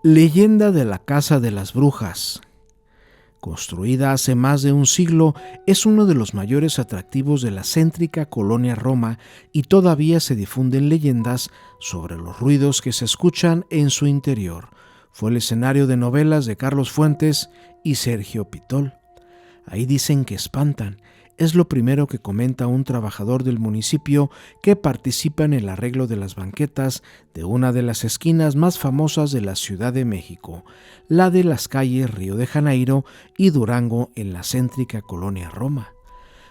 Leyenda de la Casa de las Brujas. Construida hace más de un siglo, es uno de los mayores atractivos de la céntrica colonia Roma y todavía se difunden leyendas sobre los ruidos que se escuchan en su interior. Fue el escenario de novelas de Carlos Fuentes y Sergio Pitol. Ahí dicen que espantan. Es lo primero que comenta un trabajador del municipio que participa en el arreglo de las banquetas de una de las esquinas más famosas de la Ciudad de México, la de las calles Río de Janeiro y Durango en la céntrica colonia Roma.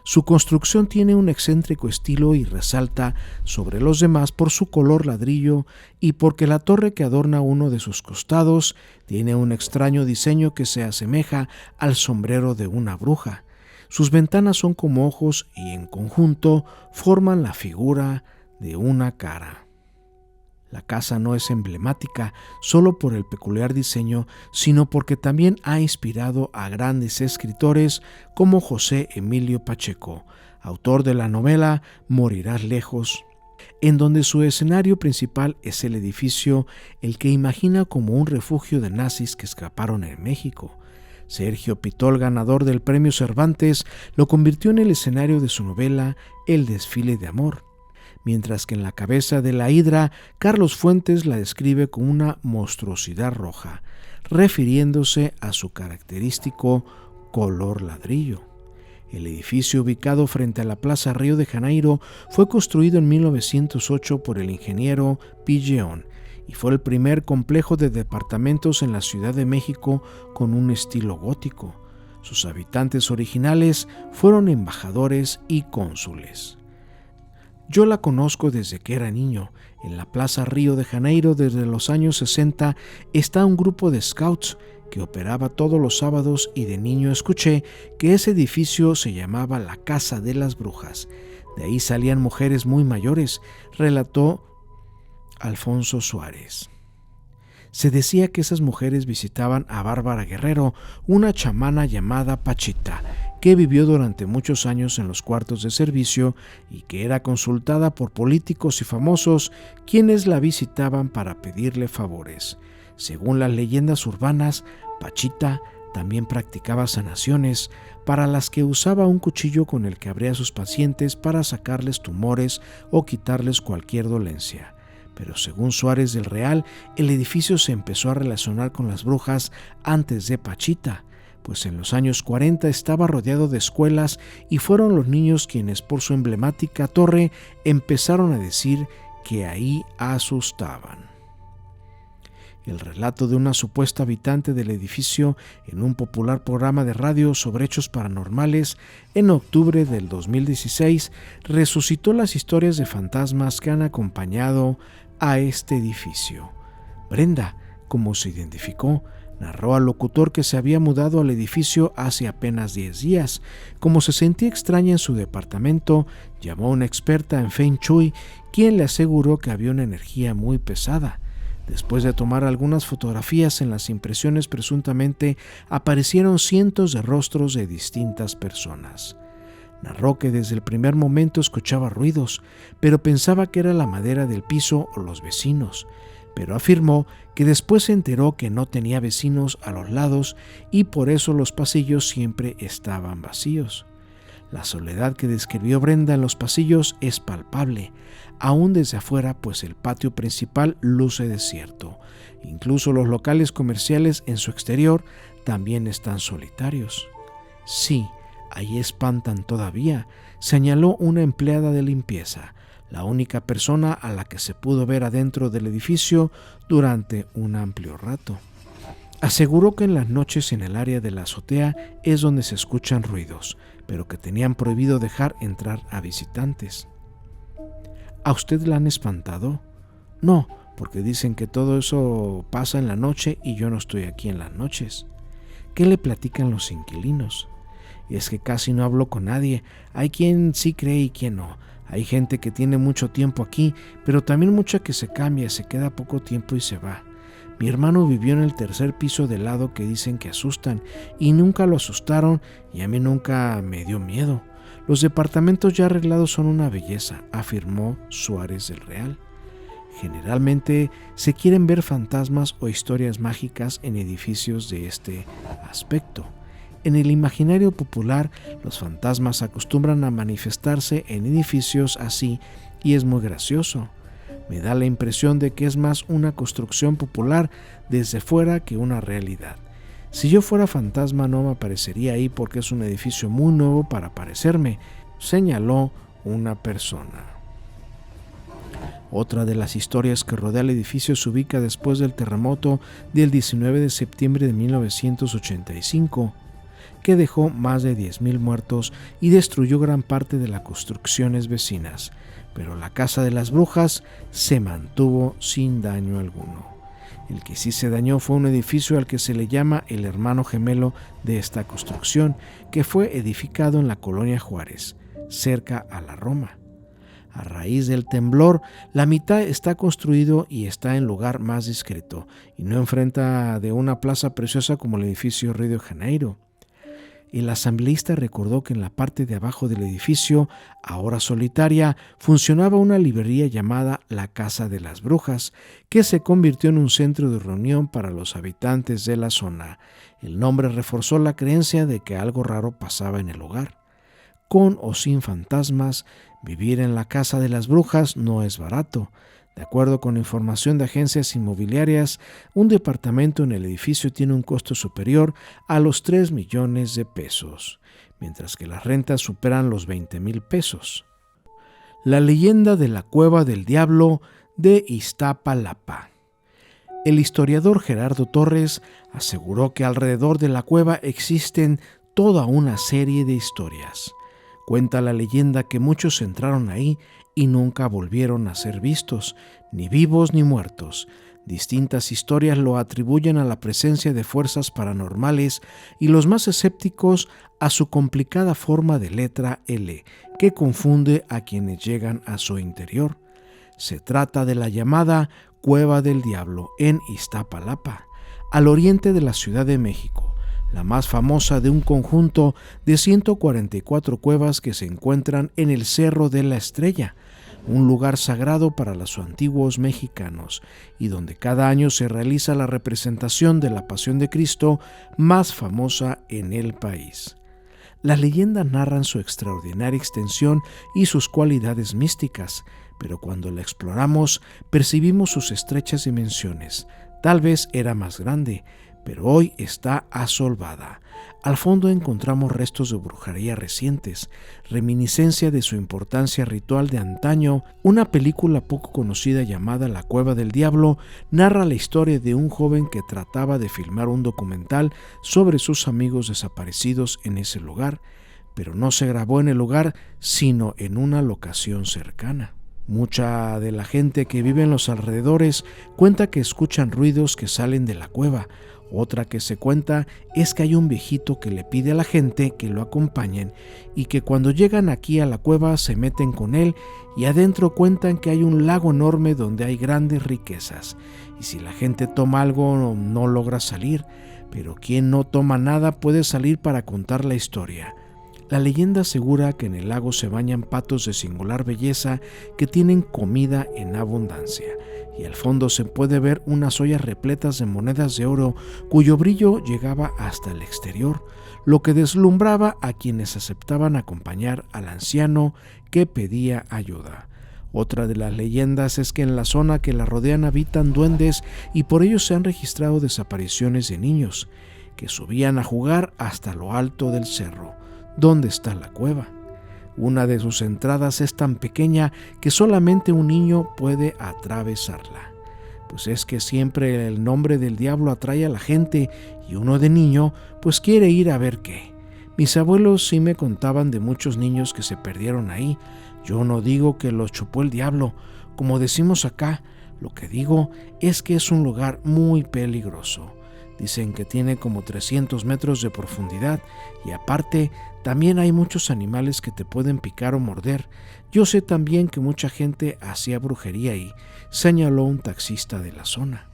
Su construcción tiene un excéntrico estilo y resalta sobre los demás por su color ladrillo y porque la torre que adorna uno de sus costados tiene un extraño diseño que se asemeja al sombrero de una bruja. Sus ventanas son como ojos y en conjunto forman la figura de una cara. La casa no es emblemática solo por el peculiar diseño, sino porque también ha inspirado a grandes escritores como José Emilio Pacheco, autor de la novela Morirás lejos, en donde su escenario principal es el edificio, el que imagina como un refugio de nazis que escaparon en México. Sergio Pitol, ganador del Premio Cervantes, lo convirtió en el escenario de su novela El desfile de amor, mientras que en la cabeza de la hidra, Carlos Fuentes la describe como una monstruosidad roja, refiriéndose a su característico color ladrillo. El edificio, ubicado frente a la Plaza Río de Janeiro, fue construido en 1908 por el ingeniero Pilleón, y fue el primer complejo de departamentos en la Ciudad de México con un estilo gótico. Sus habitantes originales fueron embajadores y cónsules. Yo la conozco desde que era niño. En la Plaza Río de Janeiro, desde los años 60, está un grupo de scouts que operaba todos los sábados y de niño escuché que ese edificio se llamaba la Casa de las Brujas. De ahí salían mujeres muy mayores, relató Alfonso Suárez. Se decía que esas mujeres visitaban a Bárbara Guerrero, una chamana llamada Pachita, que vivió durante muchos años en los cuartos de servicio y que era consultada por políticos y famosos, quienes la visitaban para pedirle favores. Según las leyendas urbanas, Pachita también practicaba sanaciones, para las que usaba un cuchillo con el que abría a sus pacientes para sacarles tumores o quitarles cualquier dolencia. Pero según Suárez del Real, el edificio se empezó a relacionar con las brujas antes de Pachita, pues en los años 40 estaba rodeado de escuelas y fueron los niños quienes por su emblemática torre empezaron a decir que ahí asustaban. El relato de una supuesta habitante del edificio en un popular programa de radio sobre hechos paranormales en octubre del 2016 resucitó las historias de fantasmas que han acompañado a este edificio. Brenda, como se identificó, narró al locutor que se había mudado al edificio hace apenas 10 días. Como se sentía extraña en su departamento, llamó a una experta en Feng Shui, quien le aseguró que había una energía muy pesada. Después de tomar algunas fotografías, en las impresiones presuntamente aparecieron cientos de rostros de distintas personas. Narró que desde el primer momento escuchaba ruidos, pero pensaba que era la madera del piso o los vecinos, pero afirmó que después se enteró que no tenía vecinos a los lados y por eso los pasillos siempre estaban vacíos. La soledad que describió Brenda en los pasillos es palpable, aún desde afuera, pues el patio principal luce desierto. Incluso los locales comerciales en su exterior también están solitarios. Sí, ahí espantan todavía, señaló una empleada de limpieza, la única persona a la que se pudo ver adentro del edificio durante un amplio rato. Aseguró que en las noches en el área de la azotea es donde se escuchan ruidos, pero que tenían prohibido dejar entrar a visitantes. ¿A usted la han espantado? No, porque dicen que todo eso pasa en la noche y yo no estoy aquí en las noches. ¿Qué le platican los inquilinos? Y es que casi no hablo con nadie. Hay quien sí cree y quien no. Hay gente que tiene mucho tiempo aquí, pero también mucha que se cambia, se queda poco tiempo y se va. Mi hermano vivió en el tercer piso del lado que dicen que asustan, y nunca lo asustaron y a mí nunca me dio miedo. Los departamentos ya arreglados son una belleza, afirmó Suárez del Real. Generalmente se quieren ver fantasmas o historias mágicas en edificios de este aspecto. En el imaginario popular, los fantasmas acostumbran a manifestarse en edificios así y es muy gracioso. Me da la impresión de que es más una construcción popular desde fuera que una realidad. Si yo fuera fantasma no me aparecería ahí porque es un edificio muy nuevo para aparecerme, señaló una persona. Otra de las historias que rodea el edificio se ubica después del terremoto del 19 de septiembre de 1985, que dejó más de 10,000 muertos y destruyó gran parte de las construcciones vecinas, pero la Casa de las Brujas se mantuvo sin daño alguno. El que sí se dañó fue un edificio al que se le llama el hermano gemelo de esta construcción, que fue edificado en la colonia Juárez, cerca a la Roma. A raíz del temblor, la mitad está construido y está en lugar más discreto, y no enfrenta de una plaza preciosa como el edificio Río de Janeiro. El asambleísta recordó que en la parte de abajo del edificio, ahora solitaria, funcionaba una librería llamada la Casa de las Brujas, que se convirtió en un centro de reunión para los habitantes de la zona. El nombre reforzó la creencia de que algo raro pasaba en el lugar. Con o sin fantasmas, vivir en la Casa de las Brujas no es barato. De acuerdo con información de agencias inmobiliarias, un departamento en el edificio tiene un costo superior a los 3 millones de pesos, mientras que las rentas superan los 20,000 pesos. La leyenda de la Cueva del Diablo de Iztapalapa. El historiador Gerardo Torres aseguró que alrededor de la cueva existen toda una serie de historias. Cuenta la leyenda que muchos entraron ahí y nunca volvieron a ser vistos, ni vivos ni muertos. Distintas historias lo atribuyen a la presencia de fuerzas paranormales y los más escépticos a su complicada forma de letra L, que confunde a quienes llegan a su interior. Se trata de la llamada Cueva del Diablo en Iztapalapa, al oriente de la Ciudad de México, la más famosa de un conjunto de 144 cuevas que se encuentran en el Cerro de la Estrella, un lugar sagrado para los antiguos mexicanos, y donde cada año se realiza la representación de la Pasión de Cristo más famosa en el país. Las leyendas narran su extraordinaria extensión y sus cualidades místicas, pero cuando la exploramos percibimos sus estrechas dimensiones. Tal vez era más grande, pero hoy está asolvada. Al fondo encontramos restos de brujería recientes, reminiscencia de su importancia ritual de antaño. Una película poco conocida llamada La Cueva del Diablo narra la historia de un joven que trataba de filmar un documental sobre sus amigos desaparecidos en ese lugar, pero no se grabó en el lugar, sino en una locación cercana. Mucha de la gente que vive en los alrededores cuenta que escuchan ruidos que salen de la cueva. Otra que se cuenta es que hay un viejito que le pide a la gente que lo acompañen y que cuando llegan aquí a la cueva se meten con él, y adentro cuentan que hay un lago enorme donde hay grandes riquezas, y si la gente toma algo no logra salir, pero quien no toma nada puede salir para contar la historia. La leyenda asegura que en el lago se bañan patos de singular belleza que tienen comida en abundancia, y al fondo se puede ver unas ollas repletas de monedas de oro cuyo brillo llegaba hasta el exterior, lo que deslumbraba a quienes aceptaban acompañar al anciano que pedía ayuda. Otra de las leyendas es que en la zona que la rodean habitan duendes y por ello se han registrado desapariciones de niños que subían a jugar hasta lo alto del cerro, donde está la cueva. Una de sus entradas es tan pequeña que solamente un niño puede atravesarla. Pues es que siempre el nombre del diablo atrae a la gente y uno de niño pues quiere ir a ver qué. Mis abuelos sí me contaban de muchos niños que se perdieron ahí. Yo no digo que los chupó el diablo, como decimos acá. Lo que digo es que es un lugar muy peligroso. Dicen que tiene como 300 metros de profundidad y aparte también hay muchos animales que te pueden picar o morder. Yo sé también que mucha gente hacía brujería ahí, señaló un taxista de la zona.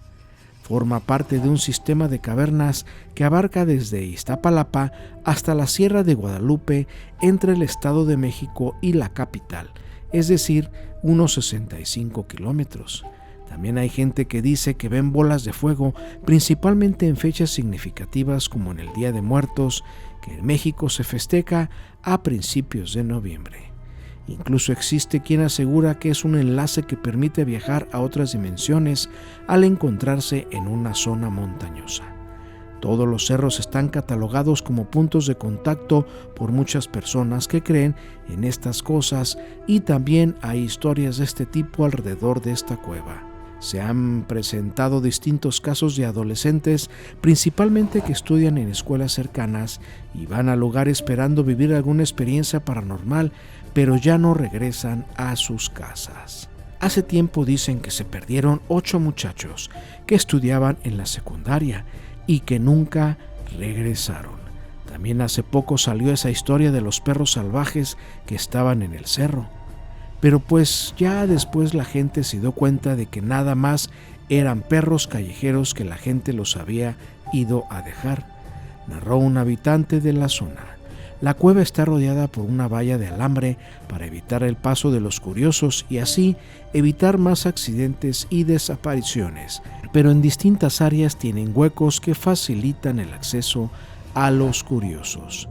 Forma parte de un sistema de cavernas que abarca desde Iztapalapa hasta la Sierra de Guadalupe entre el Estado de México y la capital, es decir, unos 65 kilómetros. También hay gente que dice que ven bolas de fuego, principalmente en fechas significativas como en el Día de Muertos, que en México se festeja a principios de noviembre. Incluso existe quien asegura que es un enlace que permite viajar a otras dimensiones al encontrarse en una zona montañosa. Todos los cerros están catalogados como puntos de contacto por muchas personas que creen en estas cosas, y también hay historias de este tipo alrededor de esta cueva. Se han presentado distintos casos de adolescentes, principalmente que estudian en escuelas cercanas y van al lugar esperando vivir alguna experiencia paranormal, pero ya no regresan a sus casas. Hace tiempo dicen que se perdieron 8 muchachos que estudiaban en la secundaria y que nunca regresaron. También hace poco salió esa historia de los perros salvajes que estaban en el cerro. Pero pues ya después la gente se dio cuenta de que nada más eran perros callejeros que la gente los había ido a dejar, narró un habitante de la zona. La cueva está rodeada por una valla de alambre para evitar el paso de los curiosos y así evitar más accidentes y desapariciones, pero en distintas áreas tienen huecos que facilitan el acceso a los curiosos.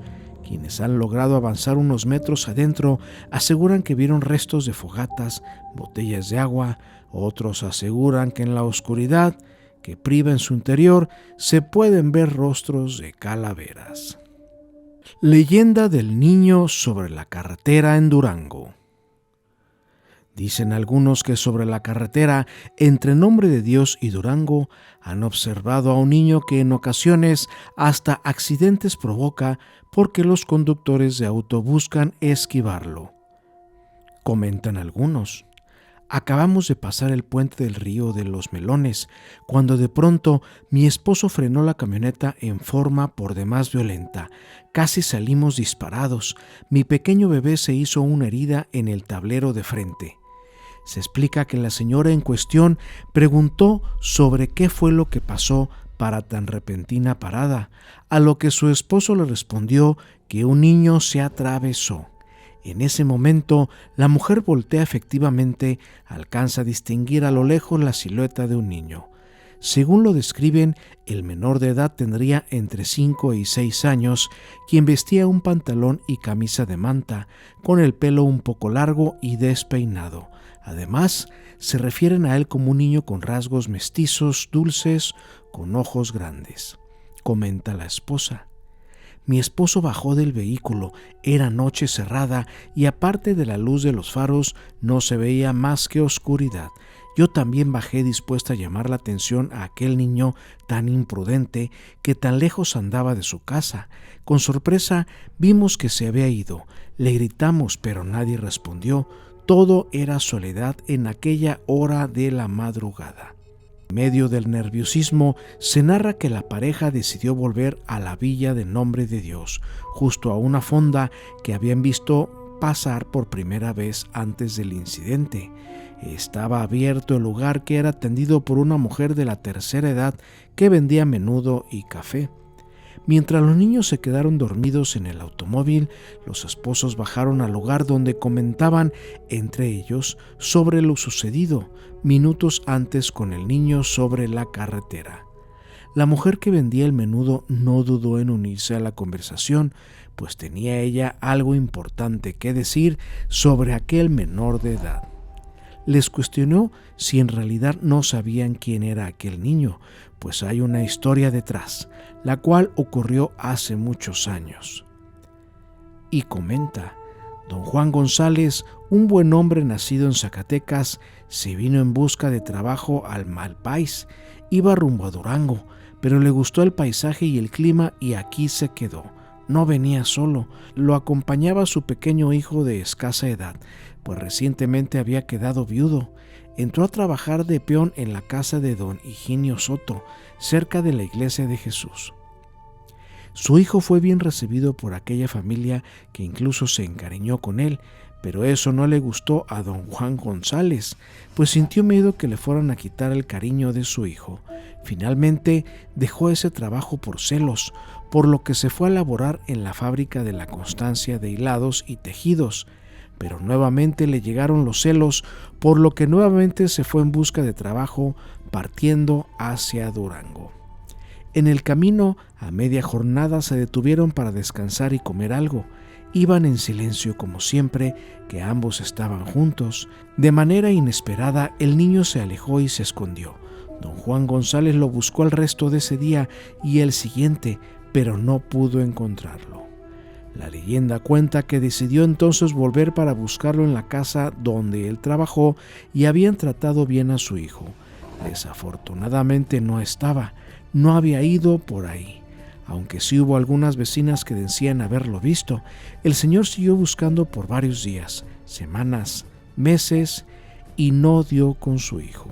Quienes han logrado avanzar unos metros adentro aseguran que vieron restos de fogatas, botellas de agua. Otros aseguran que en la oscuridad que priva en su interior se pueden ver rostros de calaveras. Leyenda del niño sobre la carretera en Durango. Dicen algunos que sobre la carretera entre Nombre de Dios y Durango han observado a un niño que en ocasiones hasta accidentes provoca porque los conductores de auto buscan esquivarlo. Comentan algunos: acabamos de pasar el puente del río de los Melones, cuando de pronto mi esposo frenó la camioneta en forma por demás violenta. Casi salimos disparados. Mi pequeño bebé se hizo una herida en el tablero de frente. Se explica que la señora en cuestión preguntó sobre qué fue lo que pasó para tan repentina parada, a lo que su esposo le respondió que un niño se atravesó. En ese momento, la mujer voltea efectivamente, alcanza a distinguir a lo lejos la silueta de un niño. Según lo describen, el menor de edad tendría entre 5 y 6 años, quien vestía un pantalón y camisa de manta, con el pelo un poco largo y despeinado. Además, se refieren a él como un niño con rasgos mestizos, dulces, con ojos grandes. Comenta la esposa: mi esposo bajó del vehículo, era noche cerrada y aparte de la luz de los faros no se veía más que oscuridad. Yo también bajé dispuesta a llamar la atención a aquel niño tan imprudente que tan lejos andaba de su casa. Con sorpresa vimos que se había ido. Le gritamos, pero nadie respondió. Todo era soledad en aquella hora de la madrugada. En medio del nerviosismo, se narra que la pareja decidió volver a la villa de Nombre de Dios, justo a una fonda que habían visto pasar por primera vez antes del incidente. Estaba abierto el lugar, que era atendido por una mujer de la tercera edad que vendía menudo y café. Mientras los niños se quedaron dormidos en el automóvil, los esposos bajaron al lugar, donde comentaban entre ellos sobre lo sucedido minutos antes con el niño sobre la carretera. La mujer que vendía el menudo no dudó en unirse a la conversación, pues tenía ella algo importante que decir sobre aquel menor de edad. Les cuestionó si en realidad no sabían quién era aquel niño, pues hay una historia detrás, la cual ocurrió hace muchos años. Y comenta: don Juan González, un buen hombre nacido en Zacatecas, se vino en busca de trabajo al Malpais. Iba rumbo a Durango, pero le gustó el paisaje y el clima y aquí se quedó. No venía solo, lo acompañaba su pequeño hijo de escasa edad, pues recientemente había quedado viudo. Entró a trabajar de peón en la casa de don Higinio Soto, cerca de la iglesia de Jesús. Su hijo fue bien recibido por aquella familia, que incluso se encariñó con él, pero eso no le gustó a don Juan González, pues sintió miedo que le fueran a quitar el cariño de su hijo. Finalmente dejó ese trabajo por celos, por lo que se fue a laborar en la fábrica de la Constancia de hilados y tejidos. pero nuevamente le llegaron los celos, por lo que nuevamente se fue en busca de trabajo, partiendo hacia Durango. En el camino, a media jornada, se detuvieron para descansar y comer algo. Iban en silencio como siempre, que ambos estaban juntos. De manera inesperada, el niño se alejó y se escondió. Don Juan González lo buscó el resto de ese día y el siguiente, pero no pudo encontrarlo. La leyenda cuenta que decidió entonces volver para buscarlo en la casa donde él trabajó y habían tratado bien a su hijo. Desafortunadamente no estaba, no había ido por ahí. Aunque sí hubo algunas vecinas que decían haberlo visto, el señor siguió buscando por varios días, semanas, meses y no dio con su hijo.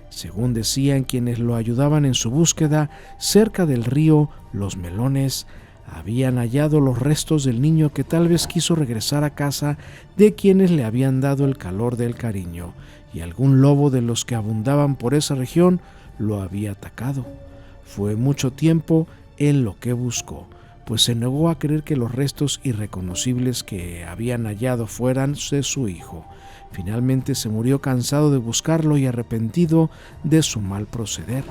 Según decían quienes lo ayudaban en su búsqueda, cerca del río Los Melones habían hallado los restos del niño que tal vez quiso regresar a casa de quienes le habían dado el calor del cariño, y algún lobo de los que abundaban por esa región lo había atacado. Fue mucho tiempo en lo que buscó, pues se negó a creer que los restos irreconocibles que habían hallado fueran de su hijo. Finalmente se murió cansado de buscarlo y arrepentido de su mal proceder.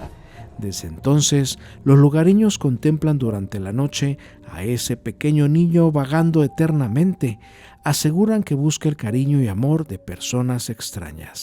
Desde entonces, los lugareños contemplan durante la noche a ese pequeño niño vagando eternamente. Aseguran que busca el cariño y amor de personas extrañas.